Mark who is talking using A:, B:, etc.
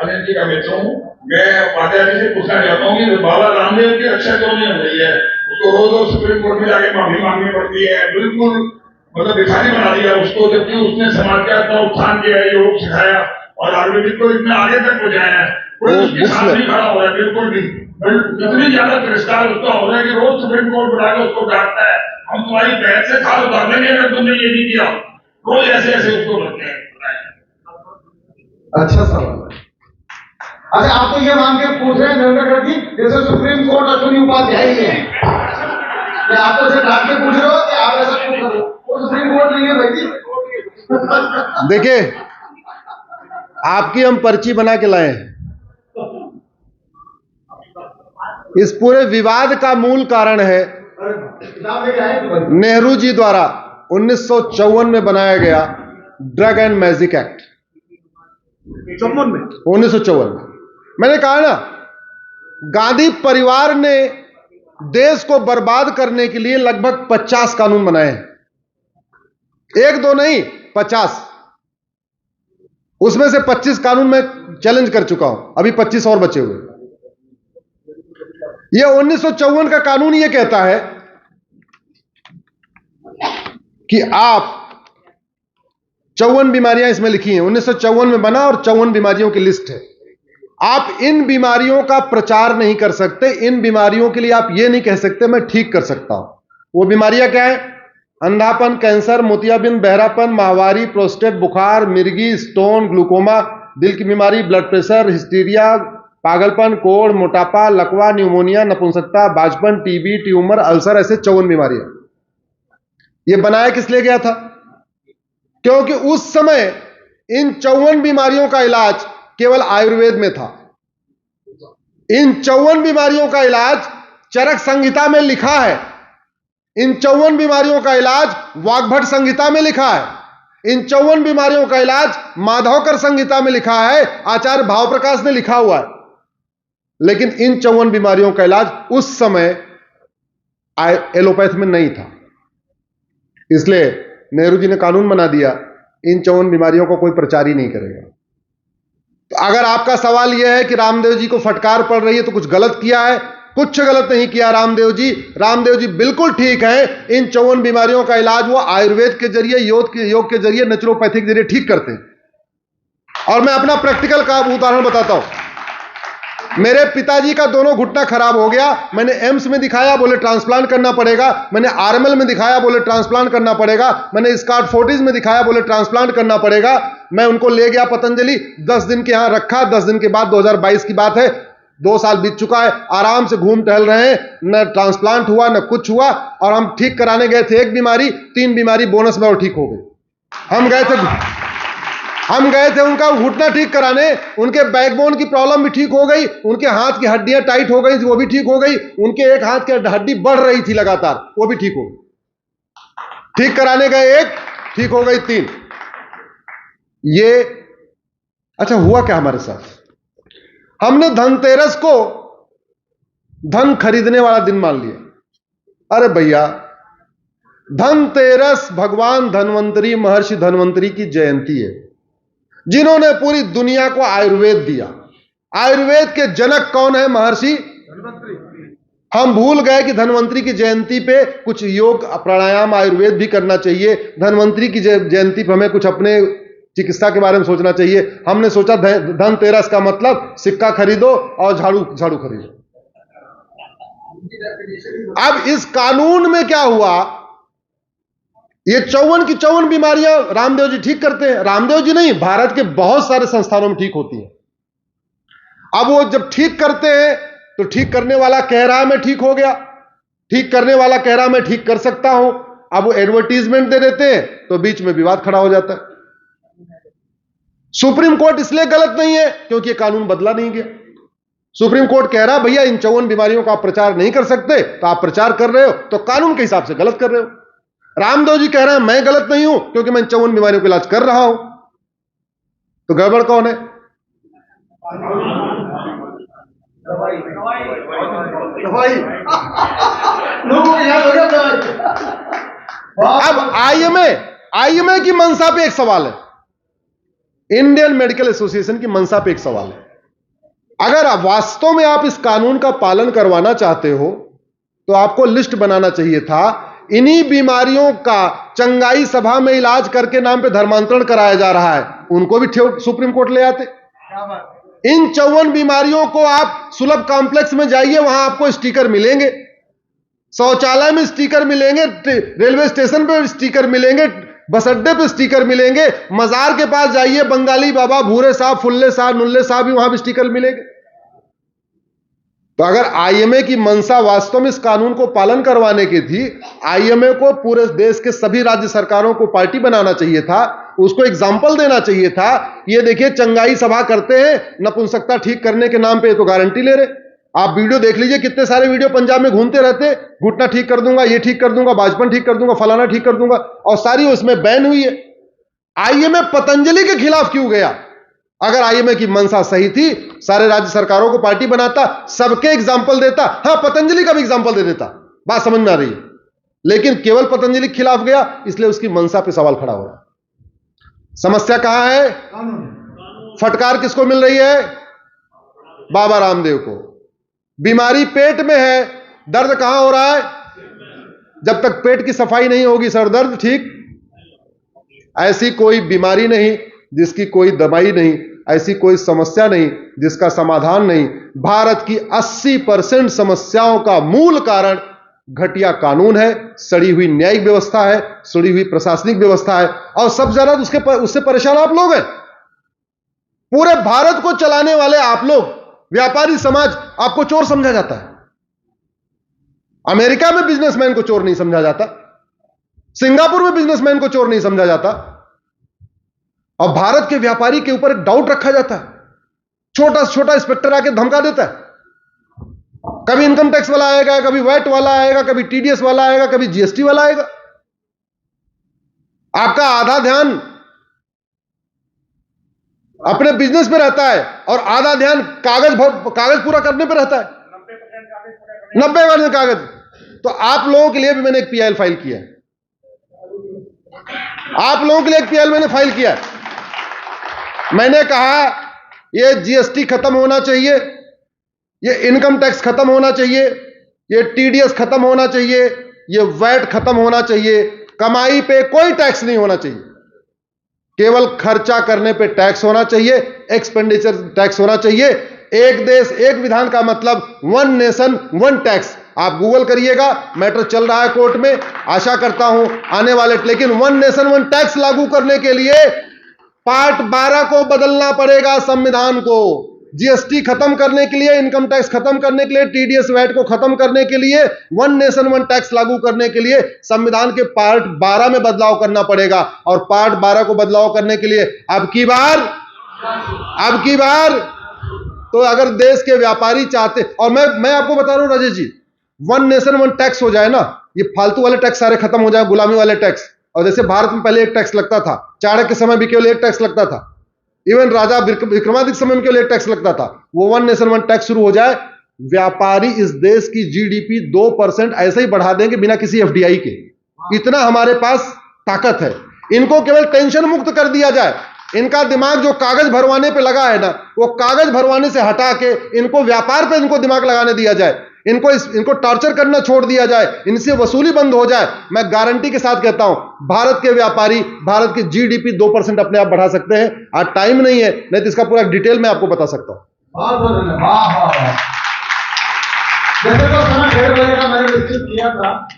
A: अनिल जी का मित्र हूँ। मैं उपाध्याय से पूछना चाहता हूँ कि बाबा रामदेव की रक्षा क्यों नहीं हो रही है? उसको रोज रोज सुप्रीम कोर्ट में जाके माफी मांगनी पड़ती है, बिल्कुल मतलब भिखारी बना दिया उसको, जबकि उसने समाज का इतना उत्थान किया है, योग सिखाया और आयुर्वेदिक को इतना आगे तक पहुंचाया है, कोई उसके साथ नहीं खड़ा हो रहा है, बिल्कुल भी। इतनी ज्यादा तिरस्कार उसका हो रहा है कि रोज सुप्रीम कोर्ट बुला के उसको डांटता है, हम तुम्हारी बहन से खाल उतार लेंगे अगर तुमने ये नहीं किया। रोज ऐसे ऐसे उसको लगते हैं।
B: अच्छा सवाल है। अच्छा, आप तो ये मांग के पूछ रहे हैं नरेंद्र जी जैसे सुप्रीम कोर्ट अश्विनी उपाध्याय ही है, आप तो सिर्फ डांट के पूछ रहे हो कि आप ऐसा क्यों करो? वो सुप्रीम कोर्ट नहीं है भाई जी।
C: देखिए, आपकी हम पर्ची बना के लाए हैं। इस पूरे विवाद का मूल कारण है नेहरू जी द्वारा 1954 में बनाया गया ड्रग एंड मैजिक एक्ट। 1954 में मैंने कहा ना, गांधी परिवार ने देश को बर्बाद करने के लिए लगभग 50 कानून बनाए हैं। एक दो नहीं, 50। उसमें से 25 कानून मैं चैलेंज कर चुका हूं, अभी 25 और बचे हुए। यह 1954 का कानून यह कहता है कि आप 54 बीमारियां इसमें लिखी हैं, 1954 में बना और 54 बीमारियों की लिस्ट है। आप इन बीमारियों का प्रचार नहीं कर सकते, इन बीमारियों के लिए आप यह नहीं कह सकते मैं ठीक कर सकता हूं। वो बीमारियां क्या है? अंधापन, कैंसर, मोतियाबिंद, बहरापन, माहवारी, प्रोस्टेट, बुखार, मिर्गी, स्टोन, ग्लूकोमा, दिल की बीमारी, ब्लड प्रेशर, हिस्टीरिया, पागलपन, कोढ़, मोटापा, लकवा, न्यूमोनिया, नपुंसकता, बाजपन, टीबी, ट्यूमर, अल्सर, ऐसे 54 बीमारियां। यह बनाया किस लिए गया था? क्योंकि उस समय इन 54 बीमारियों का इलाज केवल आयुर्वेद में था। इन 54 बीमारियों का इलाज चरक संहिता में लिखा है, इन 54 बीमारियों का इलाज वाग्भट संहिता में लिखा है, इन 54 बीमारियों का इलाज माधवकर संहिता में लिखा है, आचार्य भावप्रकाश ने लिखा हुआ है। लेकिन इन 54 बीमारियों का इलाज उस समय एलोपैथ में नहीं था। इसलिए नेहरू जी ने कानून बना दिया, इन 54 बीमारियों को कोई प्रचार ही नहीं करेगा। तो अगर आपका सवाल यह है कि रामदेव जी को फटकार पड़ रही है तो कुछ गलत किया है, कुछ गलत नहीं किया रामदेव जी। रामदेव जी बिल्कुल ठीक है। इन 54 बीमारियों का इलाज वो आयुर्वेद के जरिए, योग के जरिए, नेचुरोपैथी के जरिए ठीक करते हैं। और मैं अपना प्रैक्टिकल का उदाहरण बताता हूं। मेरे पिताजी का दोनों घुटना खराब हो गया, मैंने एम्स में दिखाया, बोले ट्रांसप्लांट करना पड़ेगा। मैंने आरएमएल में दिखाया, बोले ट्रांसप्लांट करना पड़ेगा। मैंने स्कॉट फोर्टिस में दिखाया, बोले ट्रांसप्लांट करना पड़ेगा। मैं उनको ले गया पतंजलि, 10 दिन के यहां रखा। 10 दिन के बाद 2022 की बात है, 2 साल बीत चुका है, आराम से घूम टहल रहे हैं, न ट्रांसप्लांट हुआ न कुछ हुआ। और हम ठीक कराने गए थे एक बीमारी, 3 बीमारी बोनस में और ठीक हो गई। हम गए थे उनका घुटना ठीक कराने, उनके बैकबोन की प्रॉब्लम भी ठीक हो गई, उनके हाथ की हड्डियां टाइट हो गई, वो भी ठीक हो गई, उनके एक हाथ की हड्डी बढ़ रही थी लगातार, वो भी ठीक हो गई। ठीक कराने गए एक, ठीक हो गई 3। ये अच्छा हुआ क्या हमारे साथ? हमने धनतेरस को धन खरीदने वाला दिन मान लिया। अरे भैया, धनतेरस भगवान धन्वंतरी, महर्षि धन्वंतरी की जयंती है, जिन्होंने पूरी दुनिया को आयुर्वेद दिया। आयुर्वेद के जनक कौन है? महर्षि धन्वंतरी। हम भूल गए कि धन्वंतरी की जयंती पे कुछ योग, प्राणायाम, आयुर्वेद भी करना चाहिए। धन्वंतरी की जयंती पे हमें कुछ अपने चिकित्सा के बारे में सोचना चाहिए। हमने सोचा धनतेरस का मतलब सिक्का खरीदो और झाड़ू खरीदो। अब इस कानून में क्या हुआ? ये 54 की 54 बीमारियां रामदेव जी ठीक करते हैं। रामदेव जी नहीं, भारत के बहुत सारे संस्थानों में ठीक होती हैं। अब वो जब ठीक करते हैं तो ठीक करने वाला कह रहा है मैं ठीक हो गया, ठीक करने वाला कह रहा है मैं ठीक कर सकता हूं। अब वो एडवर्टीजमेंट दे देते हैं तो बीच में विवाद खड़ा हो जाता है। सुप्रीम कोर्ट इसलिए गलत नहीं है क्योंकि ये कानून बदला नहीं गया। सुप्रीम कोर्ट कह रहा है भैया इन 54 बीमारियों का आप प्रचार नहीं कर सकते, तो आप प्रचार कर रहे हो तो कानून के हिसाब से गलत कर रहे हो। रामदेव जी कह रहे हैं मैं गलत नहीं हूं क्योंकि मैं 54 बीमारियों का इलाज कर रहा हूं, तो गड़बड़ कौन है? अब आईएमए की मंशा पे एक सवाल है, इंडियन मेडिकल एसोसिएशन की मंशा पे एक सवाल है। अगर वास्तव में आप इस कानून का पालन करवाना चाहते हो तो आपको लिस्ट बनाना चाहिए था। इन्हीं बीमारियों का चंगाई सभा में इलाज करके नाम पे धर्मांतरण कराया जा रहा है, उनको भी सुप्रीम कोर्ट ले आते। इन 54 बीमारियों को आप सुलभ कॉम्प्लेक्स में जाइए, वहां आपको स्टिकर मिलेंगे, शौचालय में स्टिकर मिलेंगे, रेलवे स्टेशन पे स्टिकर मिलेंगे, बस अड्डे पे स्टिकर मिलेंगे, मजार के पास जाइए, बंगाली बाबा, भूरे साहब, फुल्ले साहब, नुल्ले साहब भी वहां भी स्टिकर मिलेंगे। तो अगर आईएमए की मंशा वास्तव में इस कानून को पालन करवाने की थी, आईएमए को पूरे देश के सभी राज्य सरकारों को पार्टी बनाना चाहिए था, उसको एग्जाम्पल देना चाहिए था। ये देखिए चंगाई सभा करते हैं नपुंसकता ठीक करने के नाम पे, तो गारंटी ले रहे। आप वीडियो देख लीजिए, कितने सारे वीडियो पंजाब में घूमते रहते, घुटना ठीक कर दूंगा, ये ठीक कर दूंगा, बाजपन ठीक कर दूंगा, फलाना ठीक कर दूंगा, और सारी उसमें बैन हुई है। आईएमए पतंजलि के खिलाफ क्यों गया? अगर आईएमए की मंशा सही थी, सारे राज्य सरकारों को पार्टी बनाता, सबके एग्जाम्पल देता, हां पतंजलि का भी एग्जाम्पल दे देता, बात समझ में आ रही है। लेकिन केवल पतंजलि के खिलाफ गया, इसलिए उसकी मंशा पे सवाल खड़ा हो रहा है। समस्या कहां है? फटकार किसको मिल रही है? बाबा रामदेव को। बीमारी पेट में है, दर्द कहां हो रहा है? जब तक पेट की सफाई नहीं होगी सर दर्द ठीक। ऐसी कोई बीमारी नहीं जिसकी कोई दवाई नहीं, ऐसी कोई समस्या नहीं जिसका समाधान नहीं। भारत की 80% समस्याओं का मूल कारण घटिया कानून है, सड़ी हुई न्यायिक व्यवस्था है, सड़ी हुई प्रशासनिक व्यवस्था है, और सब ज्यादा उससे परेशान आप लोग हैं। पूरे भारत को चलाने वाले आप लोग, व्यापारी समाज आपको चोर समझा जाता है। अमेरिका में बिजनेसमैन को चोर नहीं समझा जाता, सिंगापुर में बिजनेसमैन को चोर नहीं समझा जाता, और भारत के व्यापारी के ऊपर एक डाउट रखा जाता है। छोटा से छोटा इंस्पेक्टर आके धमका देता है, कभी इनकम टैक्स वाला आएगा, कभी वैट वाला आएगा, कभी टीडीएस वाला आएगा, कभी जीएसटी वाला आएगा। आपका आधा ध्यान अपने बिजनेस पे रहता है और आधा ध्यान कागज पूरा करने पे रहता है। 90% कागज। तो आप लोगों के लिए भी मैंने एक पीआईएल फाइल किया है, आप लोगों के लिए एक पीएल मैंने फाइल किया है। मैंने कहा ये जीएसटी खत्म होना चाहिए, ये इनकम टैक्स खत्म होना चाहिए, ये टीडीएस खत्म होना चाहिए, ये वैट खत्म होना चाहिए, कमाई पे कोई टैक्स नहीं होना चाहिए, केवल खर्चा करने पे टैक्स होना चाहिए, एक्सपेंडिचर टैक्स होना चाहिए। एक देश एक विधान का मतलब वन नेशन वन टैक्स। आप गूगल करिएगा, मैटर चल रहा है कोर्ट में, आशा करता हूं आने वाले। लेकिन वन नेशन वन टैक्स लागू करने के लिए पार्ट 12 को बदलना पड़ेगा, संविधान को। जीएसटी खत्म करने के लिए, इनकम टैक्स खत्म करने के लिए, टीडीएस वैट को खत्म करने के लिए, वन नेशन वन टैक्स लागू करने के लिए संविधान के पार्ट 12 में बदलाव करना पड़ेगा। और पार्ट 12 को बदलाव करने के लिए अब की बार तो अगर देश के व्यापारी चाहते, और मैं आपको बता रहा हूं Rajesh ji, one nation one tax हो जाए ना, ये फालतू वाले टैक्स सारे खत्म हो जाए, गुलामी वाले टैक्स। और जैसे भारत में पहले एक टैक्स लगता था, चाणक्य के समय भी केवल एक टैक्स लगता था, इवन राजा विक्रमादित्य समय में केवल एक टैक्स लगता था, वो वन नेशन वन टैक्स शुरू हो जाए, व्यापारी इस देश की जीडीपी 2% ऐसे ही बढ़ा देंगे बिना किसी एफडीआई के। इतना हमारे पास ताकत है। इनको केवल टेंशन मुक्त कर दिया जाए, इनका दिमाग जो कागज भरवाने पे लगा है ना, वो कागज भरवाने से हटा के इनको व्यापार पे इनको दिमाग लगाने दिया जाए, इनको टॉर्चर करना छोड़ दिया जाए, इनसे वसूली बंद हो जाए। मैं गारंटी के साथ कहता हूं, भारत के व्यापारी भारत की जीडीपी 2% अपने आप बढ़ा सकते हैं। आज टाइम नहीं है, नहीं तो इसका पूरा डिटेल मैं आपको बता सकता हूं।
B: जैसे तो समय 1:30 बजे का मैंने निश्चित किया था,